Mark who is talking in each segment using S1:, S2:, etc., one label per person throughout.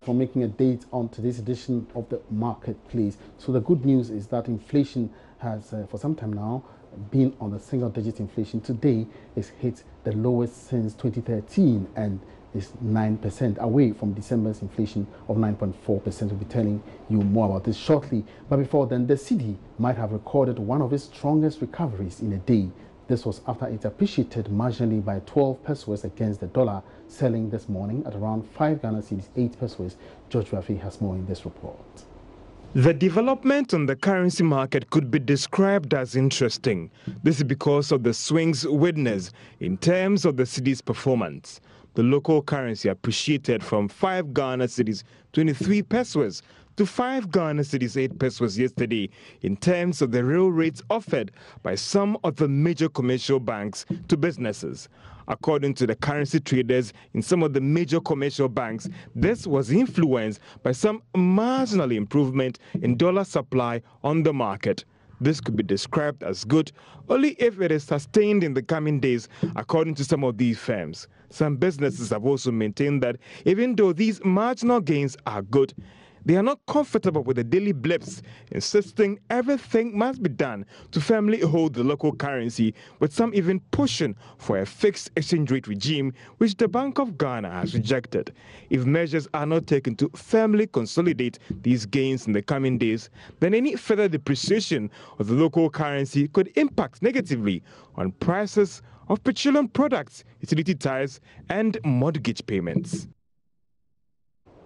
S1: For making a date on today's edition of the Marketplace. So the good news is that inflation has, for some time now, been on a single-digit inflation. Today, it's hit the lowest since 2013 and is 9%, away from December's inflation of 9.4%. We'll be telling you more about this shortly. But before then, the cedi might have recorded one of its strongest recoveries in a day. This was after it appreciated marginally by 12 pesos against the dollar, selling this morning at around 5 Ghana cedis, 8 pesos. George Rafi has more in this report.
S2: The development on the currency market could be described as interesting. This is because of the swings witnessed in terms of the cedi's performance. The local currency appreciated from 5 Ghana cedis, 23 pesos, to 5 Ghana cedis, 8 pesos yesterday in terms of the real rates offered by some of the major commercial banks to businesses. According to the currency traders in some of the major commercial banks, this was influenced by some marginal improvement in dollar supply on the market. This could be described as good only if it is sustained in the coming days, according to some of these firms. Some businesses have also maintained that even though these marginal gains are good, they are not comfortable with the daily blips, insisting everything must be done to firmly hold the local currency, with some even pushing for a fixed exchange rate regime, which the Bank of Ghana has rejected. If measures are not taken to firmly consolidate these gains in the coming days, then any further depreciation of the local currency could impact negatively on prices of petroleum products, utility tariffs, and mortgage payments.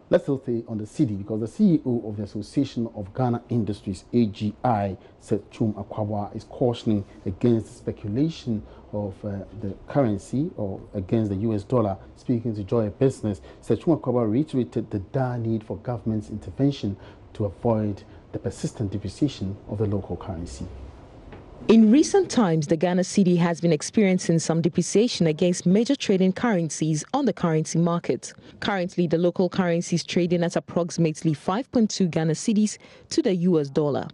S1: Let's still stay on the cedi because the CEO of the Association of Ghana Industries, AGI, Sechum Akwabwa, is cautioning against speculation of the currency or against the US dollar. Speaking to Joy Business, Sechum Akwabwa reiterated the dire need for government's intervention to avoid the persistent depreciation of the local currency.
S3: In recent times, the Ghana cedi has been experiencing some depreciation against major trading currencies on the currency market. Currently, the local currency is trading at approximately 5.2 Ghana cedis to the US dollar.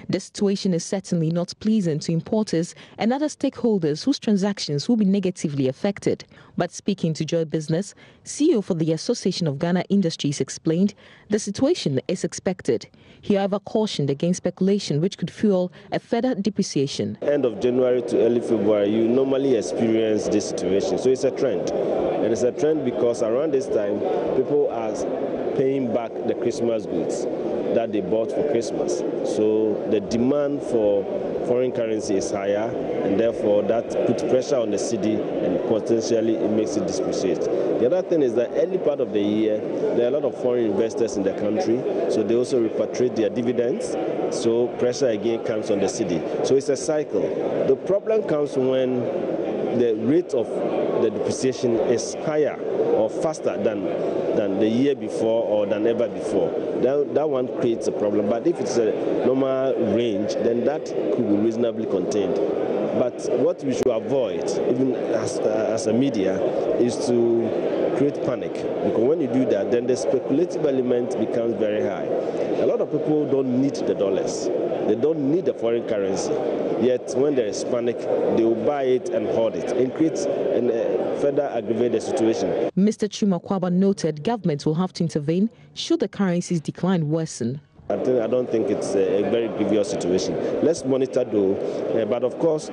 S3: The situation is certainly not pleasant to importers and other stakeholders whose transactions will be negatively affected. But speaking to Joy Business, CEO for the Association of Ghana Industries explained the situation is expected. He, however, cautioned against speculation which could fuel a further depreciation.
S4: End of January to early February, you normally experience this situation. So it's a trend. And it's a trend because around this time, people are paying back the Christmas goods that they bought for Christmas. So the demand for foreign currency is higher, and therefore that puts pressure on the cedi and potentially it makes it depreciate. The other thing is that early part of the year, there are a lot of foreign investors in the country, so they also repatriate their dividends, so pressure again comes on the cedi. So it's a cycle. The problem comes when the rate of the depreciation is higher or faster than the year before or than ever before. That one creates a problem. But if it's a normal range, then that could be reasonably contained. But what we should avoid, even as a media, is to create panic. Because when you do that, then the speculative element becomes very high. A lot of people don't need the dollars. They don't need the foreign currency. Yet when there is panic, they will buy it and hoard it and create and further aggravate the situation.
S3: Mr. Chumakwaba noted government will have to intervene should the currency's decline worsen.
S4: I don't think it's a very grievous situation. Let's monitor though, but of course,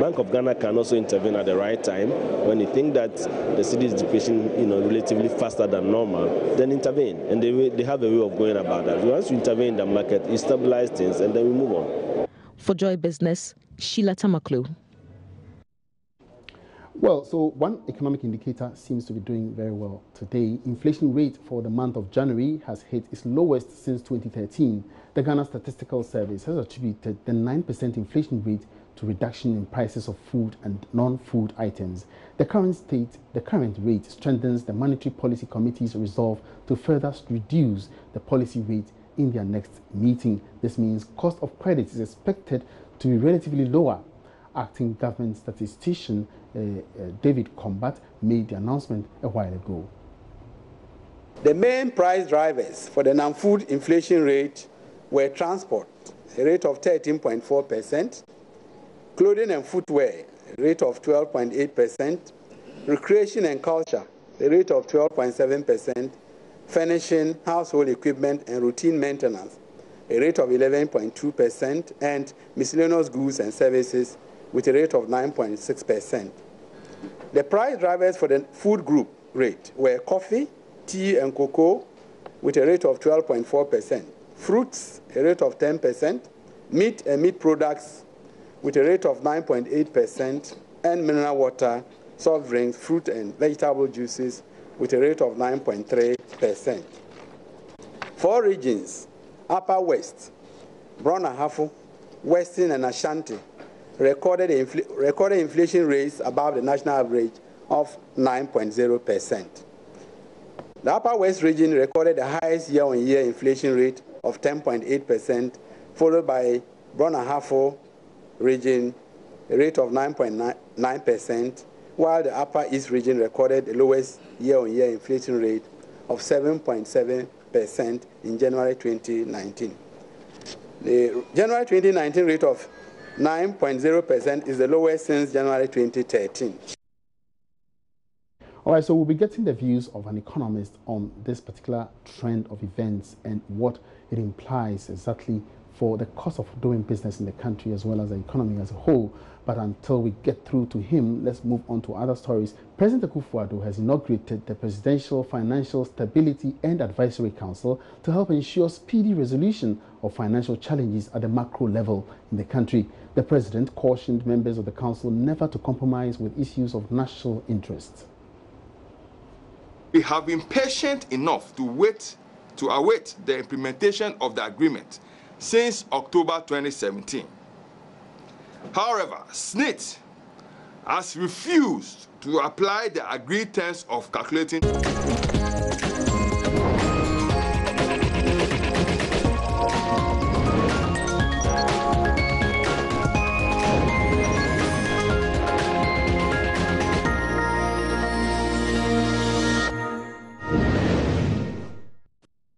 S4: Bank of Ghana can also intervene at the right time. When you think that the cedi is depreciating, relatively faster than normal, then intervene. And they have a way of going about that. Once you intervene in the market, you stabilize things, and then we move on.
S3: For Joy Business, Sheila Tamaklu.
S1: Well, so one economic indicator seems to be doing very well today. Inflation rate for the month of January has hit its lowest since 2013. The Ghana Statistical Service has attributed the 9% inflation rate to reduction in prices of food and non-food items. The current rate strengthens the Monetary Policy Committee's resolve to further reduce the policy rate in their next meeting. This means cost of credit is expected to be relatively lower. Acting government statistician David Combat made the announcement a while ago.
S5: The main price drivers for the non-food inflation rate were transport, a rate of 13.4%, clothing and footwear, a rate of 12.8%, recreation and culture, a rate of 12.7%, furnishing, household equipment, and routine maintenance, a rate of 11.2%, and miscellaneous goods and services with a rate of 9.6%. The price drivers for the food group rate were coffee, tea, and cocoa with a rate of 12.4%, fruits, a rate of 10%, meat and meat products with a rate of 9.8%, and mineral water, soft drinks, fruit and vegetable juices with a rate of 9.3%. 4 regions, Upper West, Brong-Ahafo, Western, and Ashanti, recorded inflation rates above the national average of 9.0%. The Upper West region recorded the highest year-on-year inflation rate of 10.8%, followed by Brong-Ahafo region, a rate of 9.9%, while the Upper East region recorded the lowest year-on-year inflation rate of 7.7% in January 2019. The January 2019 rate of 9.0% is the lowest since January 2013.
S1: All right, so we'll be getting the views of an economist on this particular trend of events and what it implies exactly for the cost of doing business in the country as well as the economy as a whole. But until we get through to him, let's move on to other stories. President Akufo-Addo has inaugurated the Presidential Financial Stability and Advisory Council to help ensure speedy resolution of financial challenges at the macro level in the country. The president cautioned members of the council never to compromise with issues of national interest.
S6: We have been patient enough to await the implementation of the agreement since October 2017. However, SNIT has refused to apply the agreed terms of calculating.
S7: The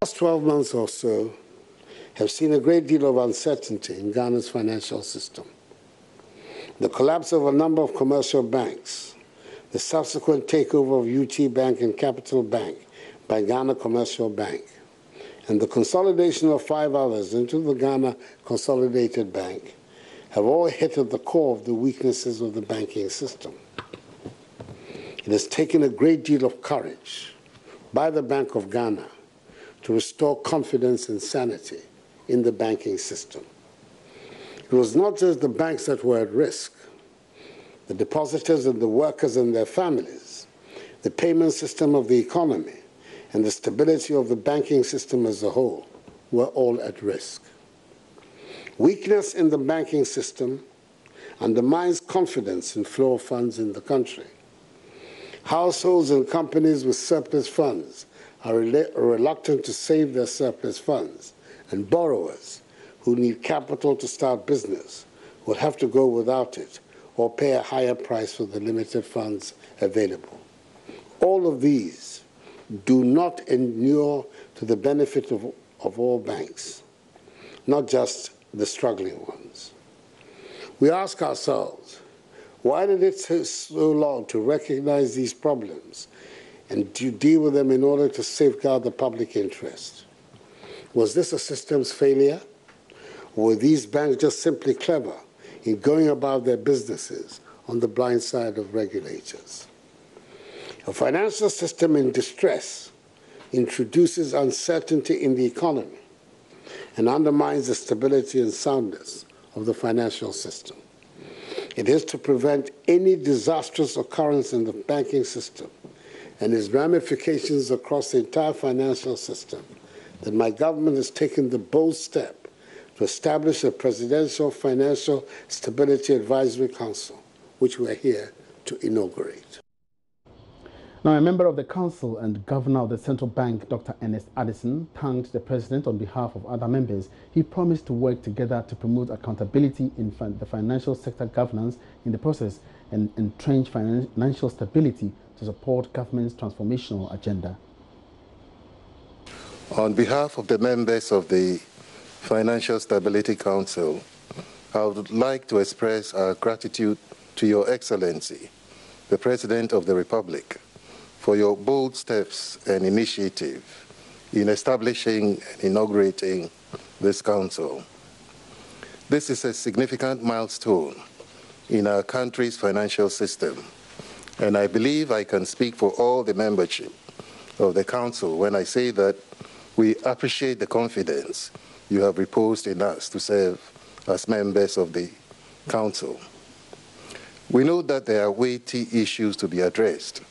S7: last 12 months or so have seen a great deal of uncertainty in Ghana's financial system. The collapse of a number of commercial banks, the subsequent takeover of UT Bank and Capital Bank by Ghana Commercial Bank, and the consolidation of 5 others into the Ghana Consolidated Bank have all hit at the core of the weaknesses of the banking system. It has taken a great deal of courage by the Bank of Ghana to restore confidence and sanity in the banking system. It was not just the banks that were at risk. The depositors and the workers and their families, the payment system of the economy, and the stability of the banking system as a whole were all at risk. Weakness in the banking system undermines confidence in flow of funds in the country. Households and companies with surplus funds are reluctant to save their surplus funds, and borrowers who need capital to start business will have to go without it or pay a higher price for the limited funds available. All of these do not inure to the benefit of all banks, not just the struggling ones. We ask ourselves, why did it take so long to recognize these problems and to deal with them in order to safeguard the public interest? Was this a systems failure? Or were these banks just simply clever in going about their businesses on the blind side of regulators? A financial system in distress introduces uncertainty in the economy and undermines the stability and soundness of the financial system. It is to prevent any disastrous occurrence in the banking system and its ramifications across the entire financial system that my government has taken the bold step to establish a Presidential Financial Stability Advisory Council, which we are here to inaugurate.
S1: Now, a member of the council and governor of the central bank, Dr. Ernest Addison, thanked the president on behalf of other members. He promised to work together to promote accountability in the financial sector governance in the process and entrench financial stability to support government's transformational agenda.
S8: On behalf of the members of the Financial Stability Council, I would like to express our gratitude to Your Excellency, the President of the Republic, for your bold steps and initiative in establishing and inaugurating this council. This is a significant milestone in our country's financial system, and I believe I can speak for all the membership of the council when I say that we appreciate the confidence you have reposed in us to serve as members of the council. We know that there are weighty issues to be addressed,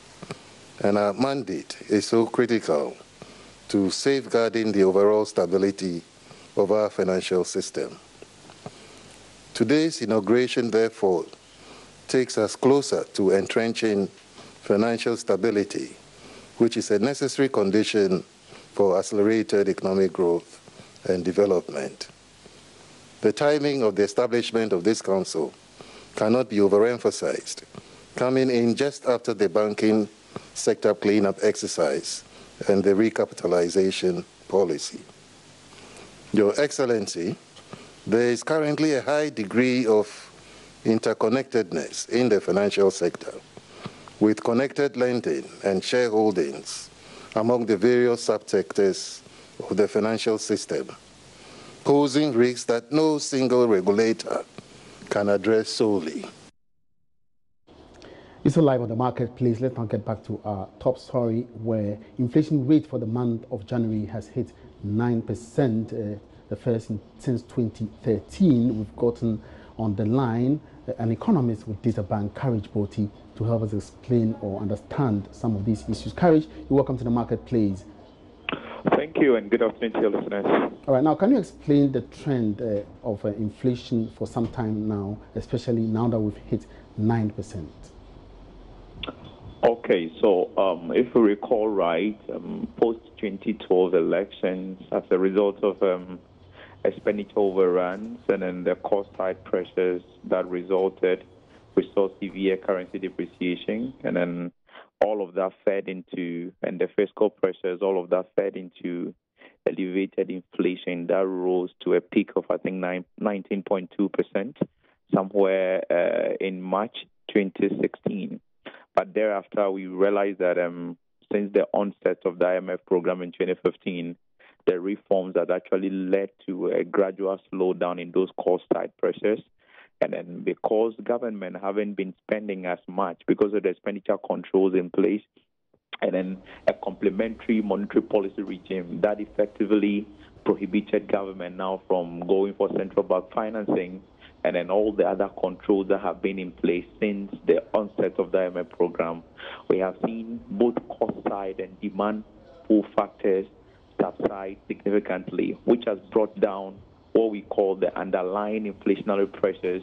S8: and our mandate is so critical to safeguarding the overall stability of our financial system. Today's inauguration, therefore, takes us closer to entrenching financial stability, which is a necessary condition for accelerated economic growth and development. The timing of the establishment of this council cannot be overemphasized, coming in just after the banking sector cleanup exercise and the recapitalization policy. Your Excellency, there is currently a high degree of interconnectedness in the financial sector, with connected lending and shareholdings among the various subsectors of the financial system, posing risks that no single regulator can address solely.
S1: It's a live on the marketplace. Let's now get back to our top story, where inflation rate for the month of January has hit 9%, the first since 2013. We've gotten on the line an economist with Data Bank, Courage Boti, to help us explain or understand some of these issues. Courage, you're welcome to the marketplace.
S9: Thank you, and good afternoon to your listeners.
S1: All right, now can you explain the trend of inflation for some time now, especially now that we've hit 9%?
S9: Okay, so if you recall right, post-2012 elections, as a result of expenditure overruns and then the cost-side pressures that resulted, we saw severe currency depreciation, and then all of that fed into, and the fiscal pressures, all of that fed into elevated inflation that rose to a peak of, I think, 19.2% somewhere in March 2016. But thereafter, we realized that since the onset of the IMF program in 2015, the reforms that actually led to a gradual slowdown in those cost-side pressures. And then because government haven't been spending as much because of the expenditure controls in place, and then a complementary monetary policy regime that effectively prohibited government now from going for central bank financing, and then all the other controls that have been in place since the onset of the IMF program, we have seen both cost side and demand pull factors subside significantly, which has brought down what we call the underlying inflationary pressures,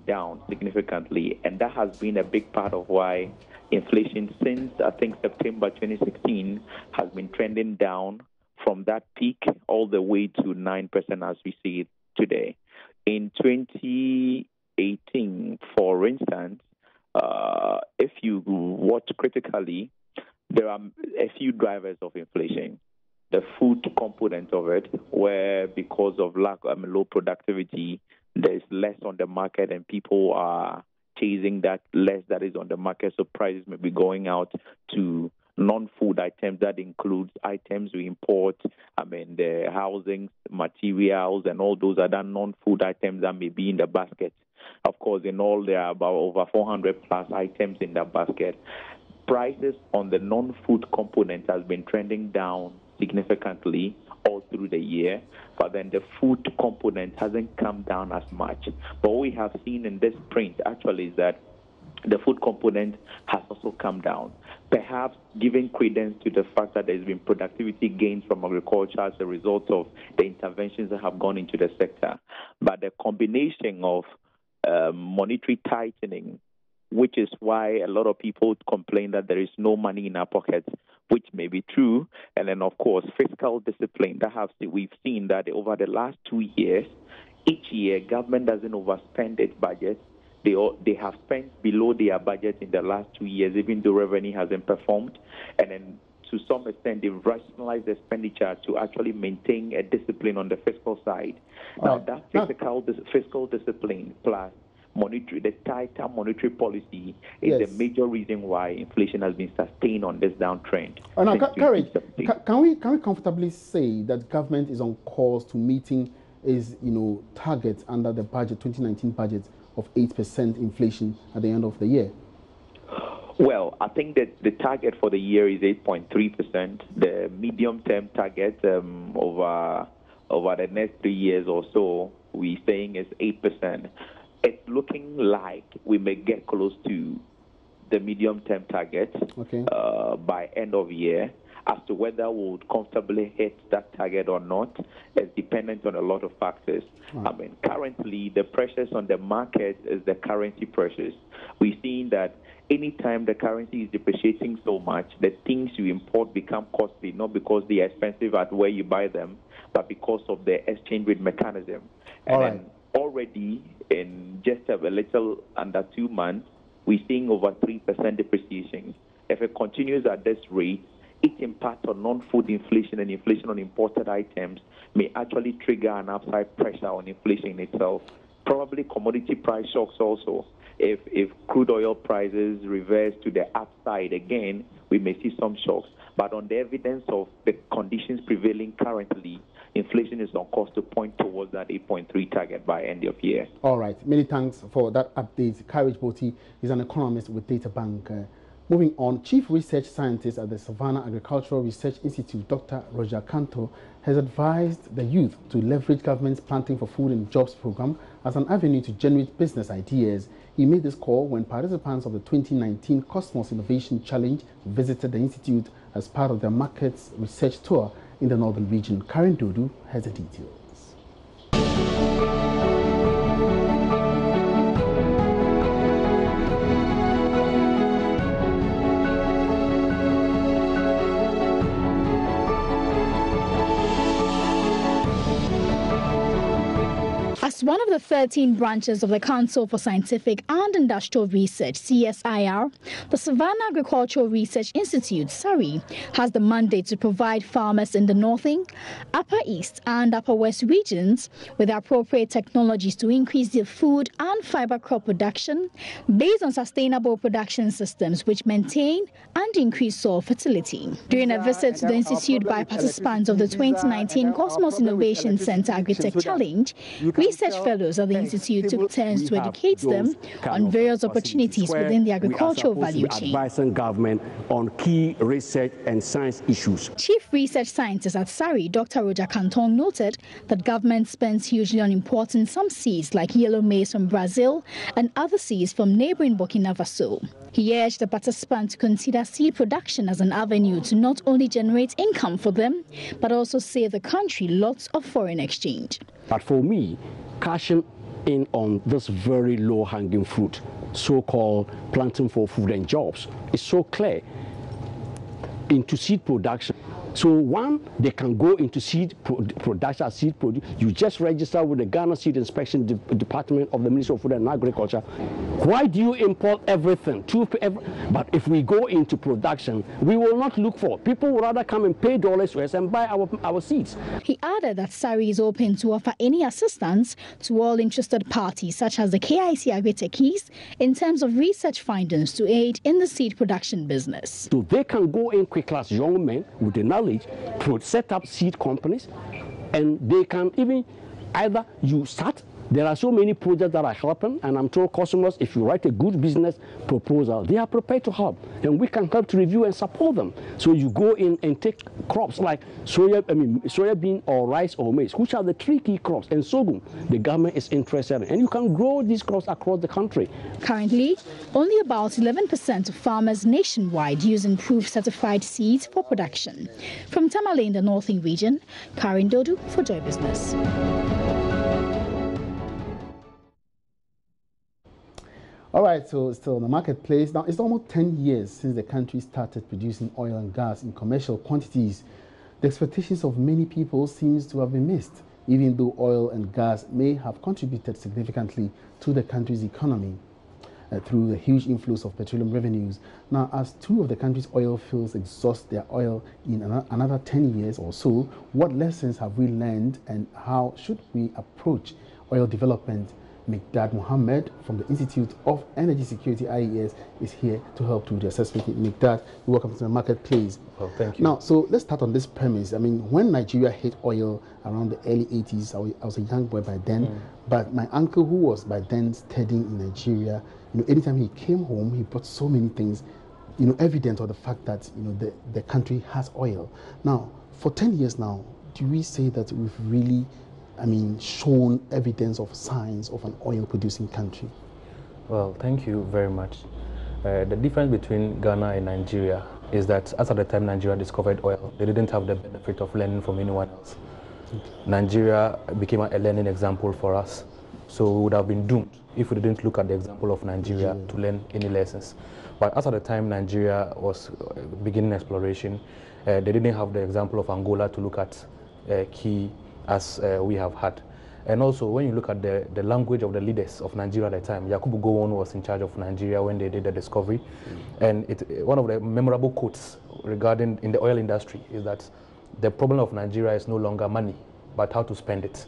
S9: down significantly. And that has been a big part of why inflation since, I think, September 2016 has been trending down from that peak all the way to 9% as we see it today. In 2018, for instance, if you watch critically, there are a few drivers of inflation. The food component of it, where because of low productivity, there's less on the market and people are chasing that less that is on the market, so prices may be going out to non-food items. That includes items we import, the housing, materials, and all those other non-food items that may be in the basket. Of course, in all, there are about over 400 plus items in the basket. Prices on the non-food component has been trending down significantly all through the year, but then the food component hasn't come down as much. But what we have seen in this print actually is that the food component has also come down, perhaps giving credence to the fact that there's been productivity gains from agriculture as a result of the interventions that have gone into the sector. But the combination of monetary tightening, which is why a lot of people complain that there is no money in our pockets, which may be true, and then, of course, fiscal discipline. We've seen that over the last 2 years, each year, government doesn't overspend its budget. They have spent below their budget in the last 2 years, even though revenue hasn't performed. And then, to some extent, they've rationalized expenditure to actually maintain a discipline on the fiscal side. Now, that fiscal discipline plus the tighter monetary policy is the major reason why inflation has been sustained on this downtrend.
S1: Now, Courage, can we comfortably say that government is on course to meeting its target under the budget 2019 budget of 8% inflation at the end of the year?
S9: Well, I think that the target for the year is 8.3%. The medium-term target over the next 3 years or so, we're saying is 8%. It's looking like we may get close to the medium-term target by end of year. As to whether we would comfortably hit that target or not is dependent on a lot of factors. I mean, currently, the pressures on the market is the currency pressures. We've seen that anytime the currency is depreciating so much, the things you import become costly, not because they are expensive at where you buy them, but because of the exchange rate mechanism. And already in just a little under 2 months, we're seeing over 3% depreciation. If it continues at this rate, its impact on non-food inflation and inflation on imported items may actually trigger an upside pressure on inflation itself. Probably commodity price shocks also. If crude oil prices reverse to the upside again, we may see some shocks. But on the evidence of the conditions prevailing currently, inflation is on course to point towards that 8.3 target by end of year.
S1: All right. Many thanks for that update. Courage Boti is an economist with Data Bank. Moving on, Chief Research Scientist at the Savannah Agricultural Research Institute, Dr. Roger Cantor, has advised the youth to leverage government's Planting for Food and Jobs program as an avenue to generate business ideas. He made this call when participants of the 2019 Cosmos Innovation Challenge visited the institute as part of their markets research tour in the northern region. Karen Dodu has the details.
S10: As one of the 13 branches of the Council for Scientific and Industrial Research, CSIR, the Savannah Agricultural Research Institute, SARI, has the mandate to provide farmers in the Northern, Upper East and Upper West regions with appropriate technologies to increase their food and fiber crop production based on sustainable production systems which maintain and increase soil fertility. During a visit to the institute by participants of the 2019 Cosmos Innovation Center Agritech Challenge, research fellows at the institute took turns to educate them on various opportunities within the agricultural value chain.
S11: Advising government on key research and science issues.
S10: Chief Research Scientist at SARI, Dr. Roger Canton, noted that government spends hugely on importing some seeds like yellow maize from Brazil and other seeds from neighboring Burkina Faso. He urged the participants to consider seed production as an avenue to not only generate income for them, but also save the country lots of foreign exchange.
S11: But for me, cashing in on this very low-hanging fruit, so-called planting for food and jobs, is so clear into seed production. So one, they can go into seed production, you just register with the Ghana Seed Inspection Department of the Ministry of Food and Agriculture. Why do you import everything? But if we go into production, we will not look for. People will rather come and pay dollars to us and buy our seeds.
S10: He added that SARI is open to offer any assistance to all interested parties, such as the KIC Agritechies, in terms of research findings to aid in the seed production business.
S11: So they can go in quickly as young men with the knowledge to set up seed companies, and they can even either you start. There are so many projects that are helping, and I'm told customers, if you write a good business proposal, they are prepared to help, and we can help to review and support them. So you go in and take crops like soybean or rice or maize, which are the 3 key crops, and sorghum. The government is interested in, and you can grow these crops across the country.
S10: Currently, only about 11% of farmers nationwide use improved certified seeds for production. From Tamale in the Northern region, Karen Dodu for Joy Business.
S1: All right, so still in the marketplace. Now, it's almost 10 years since the country started producing oil and gas in commercial quantities. The expectations of many people seems to have been missed, even though oil and gas may have contributed significantly to the country's economy through the huge inflows of petroleum revenues. Now, as 2 of the country's oil fields exhaust their oil in another 10 years or so, what lessons have we learned and how should we approach oil development Mikdad Mohammed from the Institute of Energy Security, IES, is here to help to the assessment. Mikdad, welcome to the marketplace.
S12: Well, thank you.
S1: Now, so let's start on this premise. I mean, when Nigeria hit oil around the early 80s, I was a young boy by then, but my uncle, who was by then studying in Nigeria, anytime he came home, he brought so many things, evident of the fact that, the country has oil. Now, for 10 years now, do we say that we've really, shown evidence of signs of an oil-producing country?
S12: Well, thank you very much. The difference between Ghana and Nigeria is that as at the time Nigeria discovered oil, they didn't have the benefit of learning from anyone else. Nigeria became a learning example for us. So we would have been doomed if we didn't look at the example of Nigeria to learn any lessons. But as at the time Nigeria was beginning exploration, they didn't have the example of Angola to look at key as we have had. And also, when you look at the language of the leaders of Nigeria at the time, Yakubu Gowon was in charge of Nigeria when they did the discovery. And one of the memorable quotes regarding in the oil industry is that the problem of Nigeria is no longer money, but how to spend it.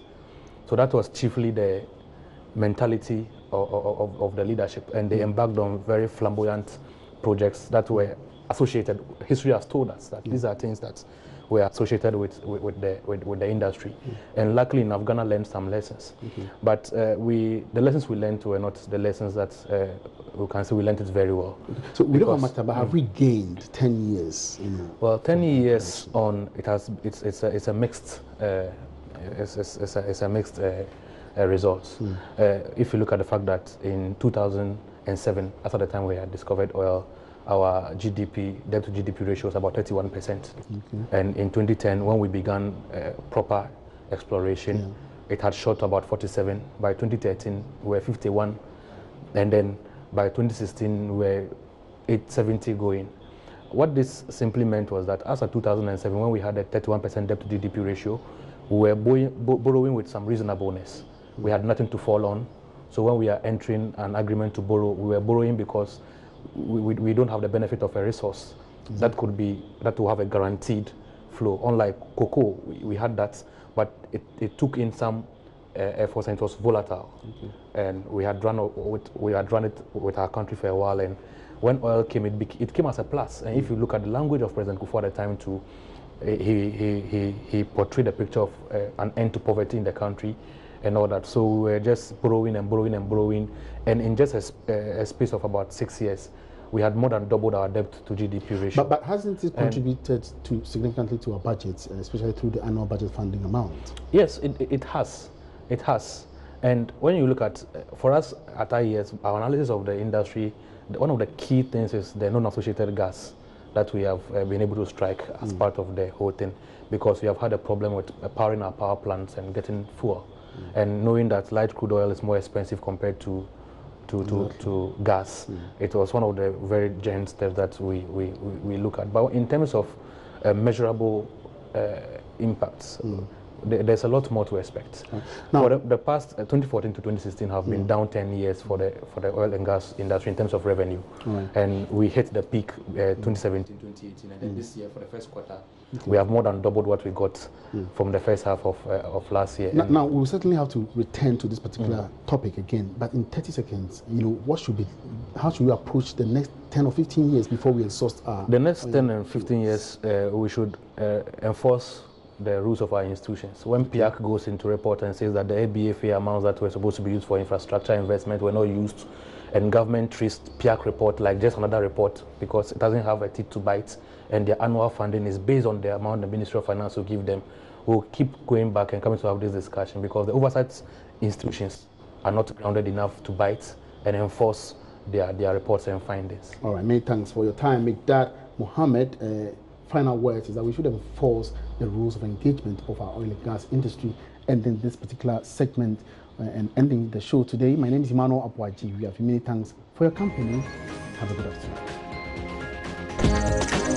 S12: So that was chiefly the mentality of the leadership. And they embarked on very flamboyant projects that were associated. History has told us that these are things that were associated with the industry. And luckily enough, Ghana learned some lessons. But the lessons we learned were not the lessons that we can say we learned it very well.
S1: So we don't matter, but have we gained 10 years?
S12: Well, 10 years on, it's a mixed results. If you look at the fact that in 2007, after the time we had discovered oil, our GDP, debt to GDP ratio was about 31%. And in 2010, when we began proper exploration, it had shot to about 47. By 2013, we were 51. And then by 2016, we were 870 going. What this simply meant was that as of 2007, when we had a 31% debt to GDP ratio, we were borrowing with some reasonableness. We had nothing to fall on. So when we are entering an agreement to borrow, we were borrowing because we don't have the benefit of a resource that will have a guaranteed flow. Unlike cocoa, we had that, but it took in some efforts and it was volatile. And we had run it with our country for a while. And when oil came, it came as a plus. And if you look at the language of President Kufuor at the time too, he portrayed a picture of an end to poverty in the country and all that. So we were just borrowing and borrowing and borrowing. And in just a space of about 6 years, we had more than doubled our debt to GDP ratio.
S1: But hasn't it contributed significantly to our budgets, especially through the annual budget funding amount?
S12: Yes, it has. It has. And when you look at, for us at IES, our analysis of the industry, one of the key things is the non-associated gas that we have been able to strike as part of the whole thing, because we have had a problem with powering our power plants and getting fuel. And knowing that light crude oil is more expensive compared to gas, it was one of the very giant steps that we look at. But in terms of measurable impacts, there's a lot more to expect. Now, for the past 2014 to 2016 have been down 10 years for the oil and gas industry in terms of revenue. And we hit the peak 2017, 2018, and then this year for the first quarter, we have more than doubled what we got from the first half of last year.
S1: Now we'll certainly have to return to this particular topic again, but in 30 seconds, how should we approach the next 10 or 15 years before we exhaust our...
S12: The next 10 and 15 years, we should enforce the rules of our institutions. When PIAC goes into report and says that the ABFA amounts that were supposed to be used for infrastructure investment were not used, and government treats PIAC report like just another report because it doesn't have a teeth to bite, and their annual funding is based on the amount the Ministry of Finance will give them, we'll keep going back and coming to have this discussion because the oversight institutions are not grounded enough to bite and enforce their reports and findings.
S1: All right, many thanks for your time. Mikdad Mohammed, final words is that we should enforce the rules of engagement of our oil and gas industry. Ending this particular segment and ending the show today. My name is Emmanuel Abuaji. We have many thanks for your company. Have a good afternoon.